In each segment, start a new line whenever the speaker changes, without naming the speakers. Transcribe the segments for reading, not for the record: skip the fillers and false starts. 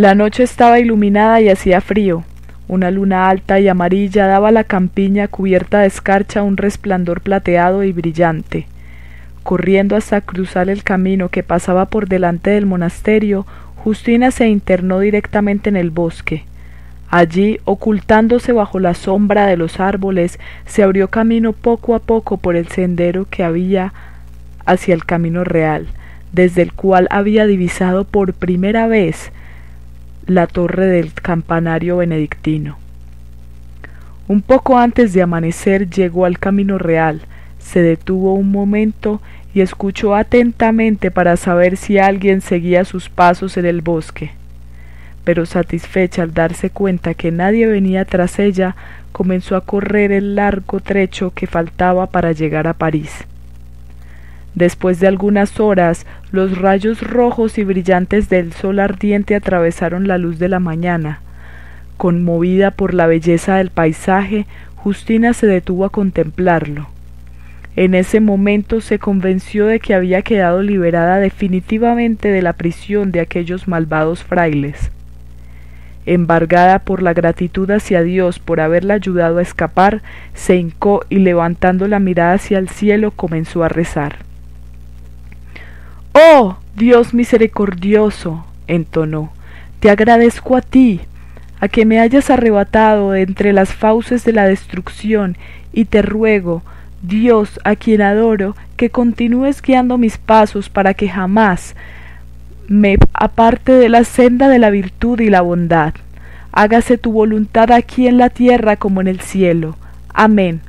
La noche estaba iluminada y hacía frío. Una luna alta y amarilla daba a la campiña cubierta de escarcha un resplandor plateado y brillante. Corriendo hasta cruzar el camino que pasaba por delante del monasterio, Justina se internó directamente en el bosque. Allí, ocultándose bajo la sombra de los árboles, se abrió camino poco a poco por el sendero que había hacia el camino real, desde el cual había divisado por primera vez la torre del campanario benedictino. Un poco antes de amanecer llegó al camino real, se detuvo un momento y escuchó atentamente para saber si alguien seguía sus pasos en el bosque. Pero satisfecha al darse cuenta que nadie venía tras ella, comenzó a correr el largo trecho que faltaba para llegar a París. Después de algunas horas, los rayos rojos y brillantes del sol ardiente atravesaron la luz de la mañana. Conmovida por la belleza del paisaje, Justina se detuvo a contemplarlo. En ese momento se convenció de que había quedado liberada definitivamente de la prisión de aquellos malvados frailes. Embargada por la gratitud hacia Dios por haberla ayudado a escapar, se hincó y levantando la mirada hacia el cielo comenzó a rezar. «¡Oh, Dios misericordioso!», entonó, «te agradezco a ti, a que me hayas arrebatado de entre las fauces de la destrucción, y te ruego, Dios, a quien adoro, que continúes guiando mis pasos para que jamás me aparte de la senda de la virtud y la bondad. Hágase tu voluntad aquí en la tierra como en el cielo. Amén».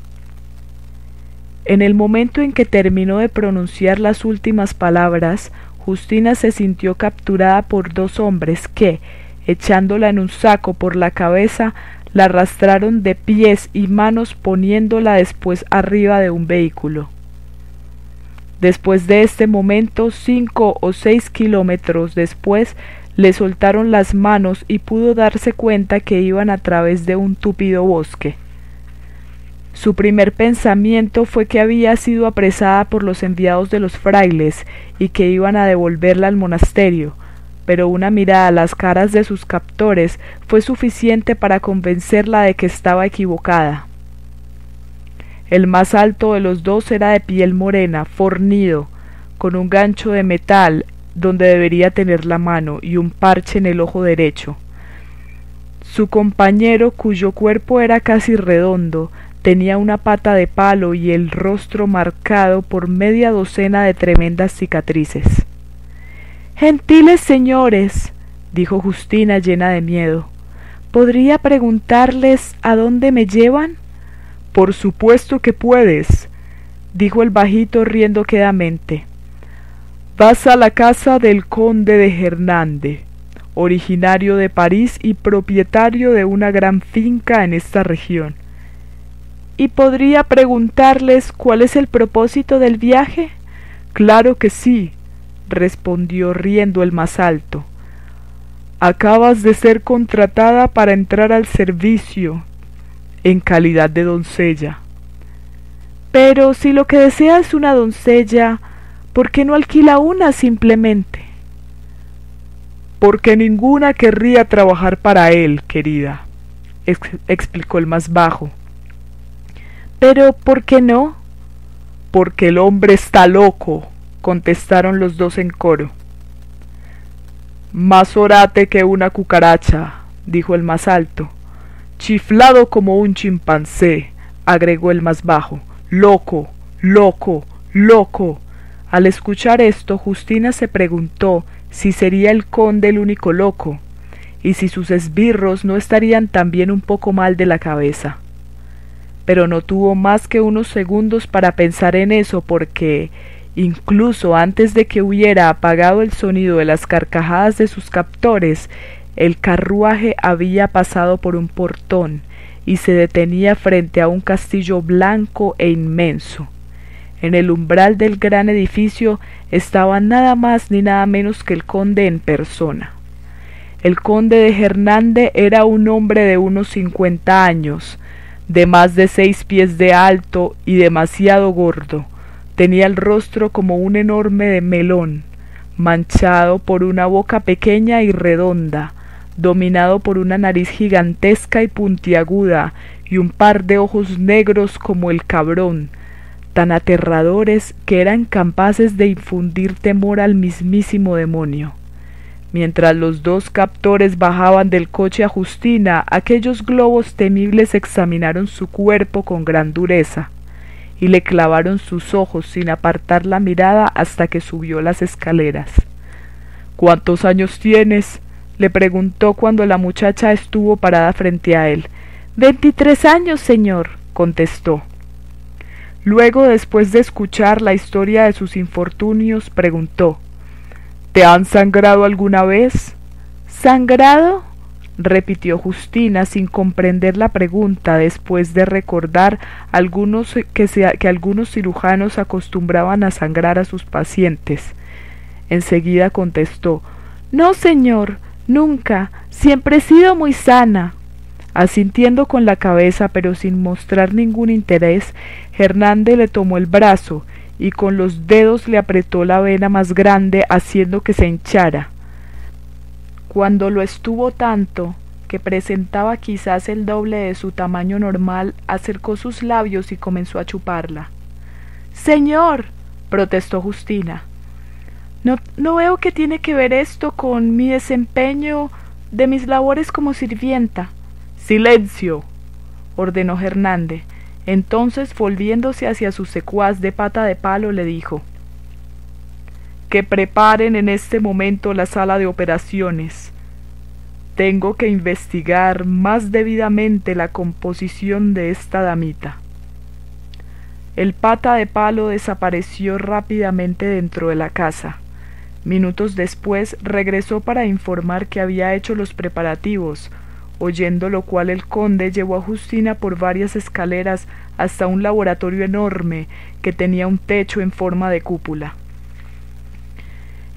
En el momento en que terminó de pronunciar las últimas palabras, Justina se sintió capturada por dos hombres que, echándola en un saco por la cabeza, la arrastraron de pies y manos poniéndola después arriba de un vehículo. Después de este momento, 5 o 6 kilómetros después, le soltaron las manos y pudo darse cuenta que iban a través de un tupido bosque. Su primer pensamiento fue que había sido apresada por los enviados de los frailes y que iban a devolverla al monasterio, pero una mirada a las caras de sus captores fue suficiente para convencerla de que estaba equivocada. El más alto de los dos era de piel morena, fornido, con un gancho de metal donde debería tener la mano y un parche en el ojo derecho. Su compañero, cuyo cuerpo era casi redondo, tenía una pata de palo y el rostro marcado por media docena de tremendas cicatrices. «Gentiles señores», dijo Justina llena de miedo, «¿podría preguntarles a dónde me llevan?» «Por supuesto que puedes», dijo el bajito riendo quedamente. «Vas a la casa del conde de Hernande, originario de París y propietario de una gran finca en esta región». «¿Y podría preguntarles cuál es el propósito del viaje?» «Claro que sí», respondió riendo el más alto. «Acabas de ser contratada para entrar al servicio en calidad de doncella». «Pero si lo que desea es una doncella, ¿por qué no alquila una simplemente?» «Porque ninguna querría trabajar para él, querida», explicó el más bajo. «¿Pero por qué no?» «Porque el hombre está loco», contestaron los dos en coro. «Más orate que una cucaracha», dijo el más alto. «Chiflado como un chimpancé», agregó el más bajo. «Loco, loco, loco». Al escuchar esto, Justina se preguntó si sería el conde el único loco, y si sus esbirros no estarían también un poco mal de la cabeza. Pero no tuvo más que unos segundos para pensar en eso porque, incluso antes de que hubiera apagado el sonido de las carcajadas de sus captores, el carruaje había pasado por un portón y se detenía frente a un castillo blanco e inmenso. En el umbral del gran edificio estaba nada más ni nada menos que el conde en persona. El conde de Hernande era un hombre de unos 50 años, de más de 6 pies de alto y demasiado gordo. Tenía el rostro como un enorme melón, manchado por una boca pequeña y redonda, dominado por una nariz gigantesca y puntiaguda y un par de ojos negros como el cabrón, tan aterradores que eran capaces de infundir temor al mismísimo demonio. Mientras los dos captores bajaban del coche a Justina, aquellos globos temibles examinaron su cuerpo con gran dureza y le clavaron sus ojos sin apartar la mirada hasta que subió las escaleras. —¿Cuántos años tienes? —le preguntó cuando la muchacha estuvo parada frente a él. —23 años, señor —contestó. Luego, después de escuchar la historia de sus infortunios, preguntó: —¿Te han sangrado alguna vez? —¿Sangrado? —repitió Justina sin comprender la pregunta, después de recordar que algunos cirujanos acostumbraban a sangrar a sus pacientes. Enseguida contestó: —No, señor, nunca, siempre he sido muy sana. Asintiendo con la cabeza, pero sin mostrar ningún interés, Hernández le tomó el brazo y con los dedos le apretó la vena más grande, haciendo que se hinchara. Cuando lo estuvo tanto que presentaba quizás el doble de su tamaño normal, acercó sus labios y comenzó a chuparla. —Señor —protestó Justina—, no veo que tiene que ver esto con mi desempeño de mis labores como sirvienta. —¡Silencio! —ordenó Hernández. Entonces, volviéndose hacia su secuaz de Pata de Palo, le dijo: —Que preparen en este momento la sala de operaciones. Tengo que investigar más debidamente la composición de esta damita. El Pata de Palo desapareció rápidamente dentro de la casa. Minutos después regresó para informar que había hecho los preparativos, oyendo lo cual el conde llevó a Justina por varias escaleras hasta un laboratorio enorme que tenía un techo en forma de cúpula.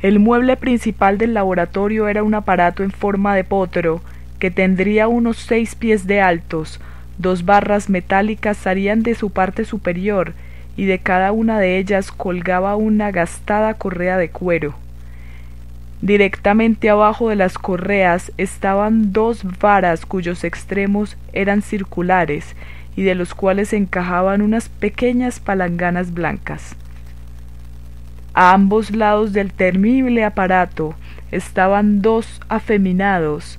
El mueble principal del laboratorio era un aparato en forma de potro que tendría unos 6 pies de altos. 2 barras metálicas salían de su parte superior y de cada una de ellas colgaba una gastada correa de cuero. Directamente abajo de las correas estaban 2 varas cuyos extremos eran circulares y de los cuales encajaban unas pequeñas palanganas blancas. A ambos lados del temible aparato estaban 2 afeminados,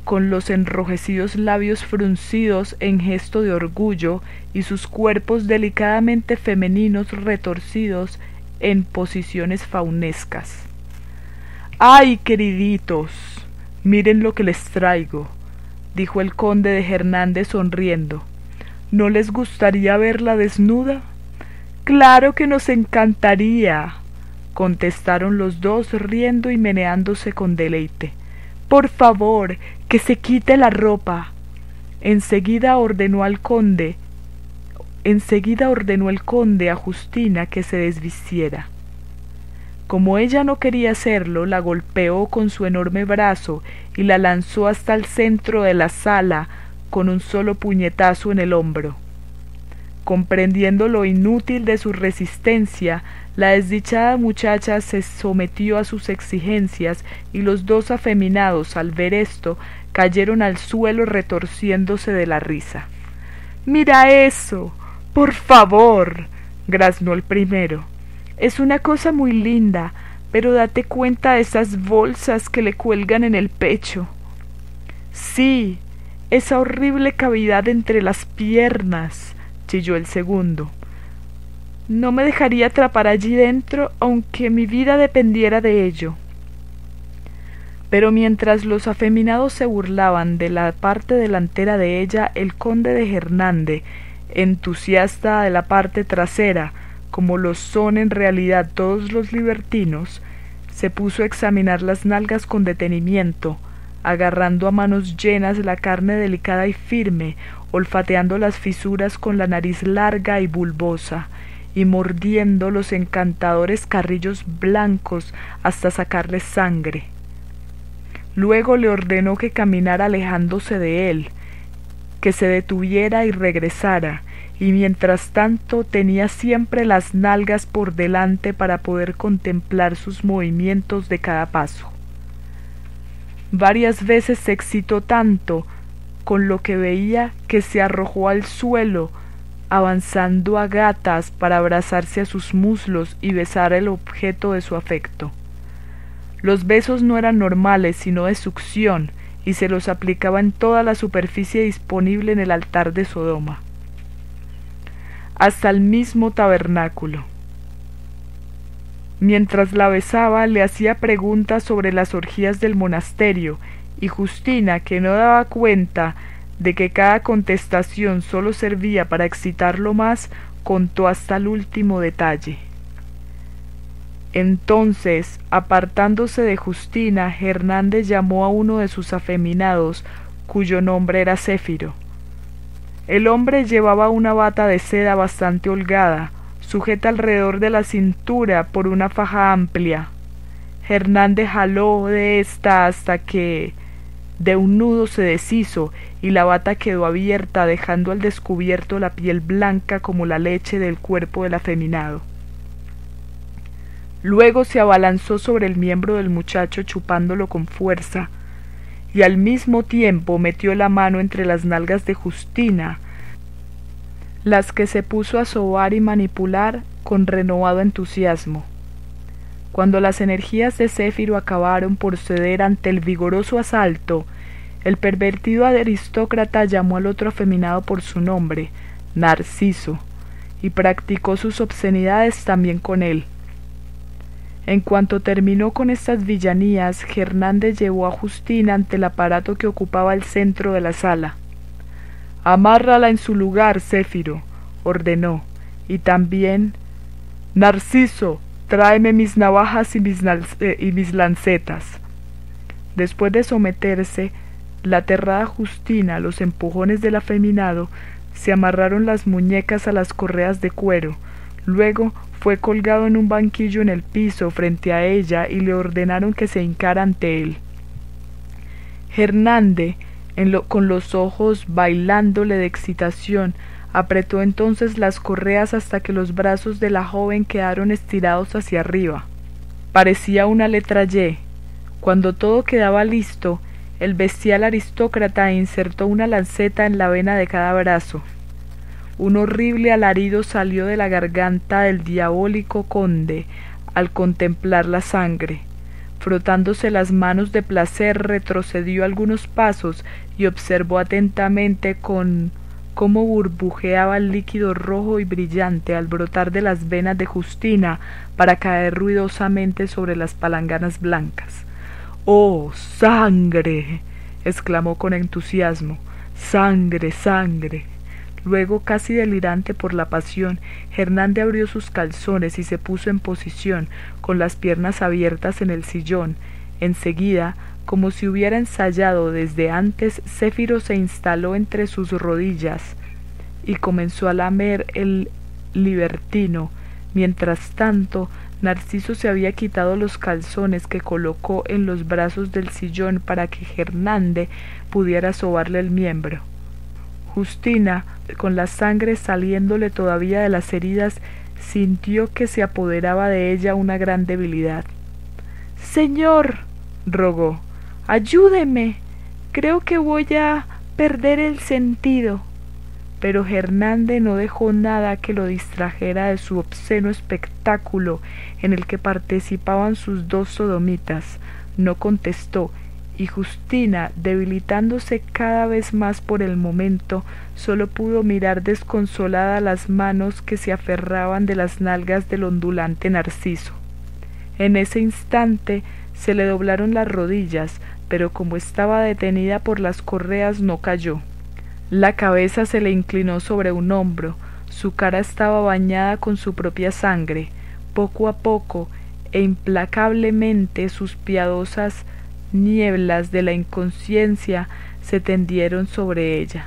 con los enrojecidos labios fruncidos en gesto de orgullo y sus cuerpos delicadamente femeninos retorcidos en posiciones faunescas. —¡Ay, queriditos! Miren lo que les traigo —dijo el conde de Hernández sonriendo—. ¿No les gustaría verla desnuda? —Claro que nos encantaría —contestaron los dos, riendo y meneándose con deleite. —Por favor, que se quite la ropa. Enseguida ordenó el conde a Justina que se desvistiera. Como ella no quería hacerlo, la golpeó con su enorme brazo y la lanzó hasta el centro de la sala con un solo puñetazo en el hombro. Comprendiendo lo inútil de su resistencia, la desdichada muchacha se sometió a sus exigencias y los 2 afeminados, al ver esto, cayeron al suelo retorciéndose de la risa. —¡Mira eso! —¡Por favor! —graznó el primero—. Es una cosa muy linda, pero date cuenta de esas bolsas que le cuelgan en el pecho. —Sí, esa horrible cavidad entre las piernas —chilló el segundo—. No me dejaría atrapar allí dentro, aunque mi vida dependiera de ello. Pero mientras los afeminados se burlaban de la parte delantera de ella, el conde de Hernández, entusiasta de la parte trasera, como lo son en realidad todos los libertinos, se puso a examinar las nalgas con detenimiento, agarrando a manos llenas la carne delicada y firme, olfateando las fisuras con la nariz larga y bulbosa, y mordiendo los encantadores carrillos blancos hasta sacarles sangre. Luego le ordenó que caminara alejándose de él, que se detuviera y regresara, y mientras tanto tenía siempre las nalgas por delante para poder contemplar sus movimientos de cada paso. Varias veces se excitó tanto con lo que veía que se arrojó al suelo, avanzando a gatas para abrazarse a sus muslos y besar el objeto de su afecto. Los besos no eran normales sino de succión, y se los aplicaba en toda la superficie disponible en el altar de Sodoma, hasta el mismo tabernáculo. Mientras la besaba, le hacía preguntas sobre las orgías del monasterio, y Justina, que no daba cuenta de que cada contestación sólo servía para excitarlo más, contó hasta el último detalle. Entonces, apartándose de Justina, Hernández llamó a uno de sus afeminados, cuyo nombre era Céfiro. El hombre llevaba una bata de seda bastante holgada, sujeta alrededor de la cintura por una faja amplia. Hernández jaló de ésta hasta que de un nudo se deshizo y la bata quedó abierta, dejando al descubierto la piel blanca como la leche del cuerpo del afeminado. Luego se abalanzó sobre el miembro del muchacho chupándolo con fuerza, y al mismo tiempo metió la mano entre las nalgas de Justina, las que se puso a sobar y manipular con renovado entusiasmo. Cuando las energías de Céfiro acabaron por ceder ante el vigoroso asalto, el pervertido aristócrata llamó al otro afeminado por su nombre, Narciso, y practicó sus obscenidades también con él. En cuanto terminó con estas villanías, Hernández llevó a Justina ante el aparato que ocupaba el centro de la sala. «Amárrala en su lugar, Céfiro», ordenó, y también «Narciso, tráeme mis navajas y mis lancetas». Después de someterse, la aterrada Justina a los empujones del afeminado, se amarraron las muñecas a las correas de cuero. Luego fue colgado en un banquillo en el piso frente a ella y le ordenaron que se hincara ante él. Hernández, con los ojos bailándole de excitación, apretó entonces las correas hasta que los brazos de la joven quedaron estirados hacia arriba. Parecía una letra Y. Cuando todo quedaba listo, el bestial aristócrata insertó una lanceta en la vena de cada brazo. Un horrible alarido salió de la garganta del diabólico conde al contemplar la sangre. Frotándose las manos de placer, retrocedió algunos pasos y observó atentamente cómo burbujeaba el líquido rojo y brillante al brotar de las venas de Justina para caer ruidosamente sobre las palanganas blancas. «¡Oh, sangre!», exclamó con entusiasmo. «¡Sangre, sangre!». Luego, casi delirante por la pasión, Hernández abrió sus calzones y se puso en posición, con las piernas abiertas en el sillón. Enseguida, como si hubiera ensayado desde antes, Céfiro se instaló entre sus rodillas y comenzó a lamer el libertino. Mientras tanto, Narciso se había quitado los calzones que colocó en los brazos del sillón para que Hernández pudiera sobarle el miembro. Justina, con la sangre saliéndole todavía de las heridas, sintió que se apoderaba de ella una gran debilidad. «Señor», rogó, «ayúdeme, creo que voy a perder el sentido». Pero Hernández no dejó nada que lo distrajera de su obsceno espectáculo en el que participaban sus dos sodomitas. No contestó, y Justina, debilitándose cada vez más por el momento, sólo pudo mirar desconsolada las manos que se aferraban de las nalgas del ondulante Narciso. En ese instante se le doblaron las rodillas, pero como estaba detenida por las correas no cayó. La cabeza se le inclinó sobre un hombro, su cara estaba bañada con su propia sangre. Poco a poco e implacablemente sus piadosas nieblas de la inconsciencia se tendieron sobre ella.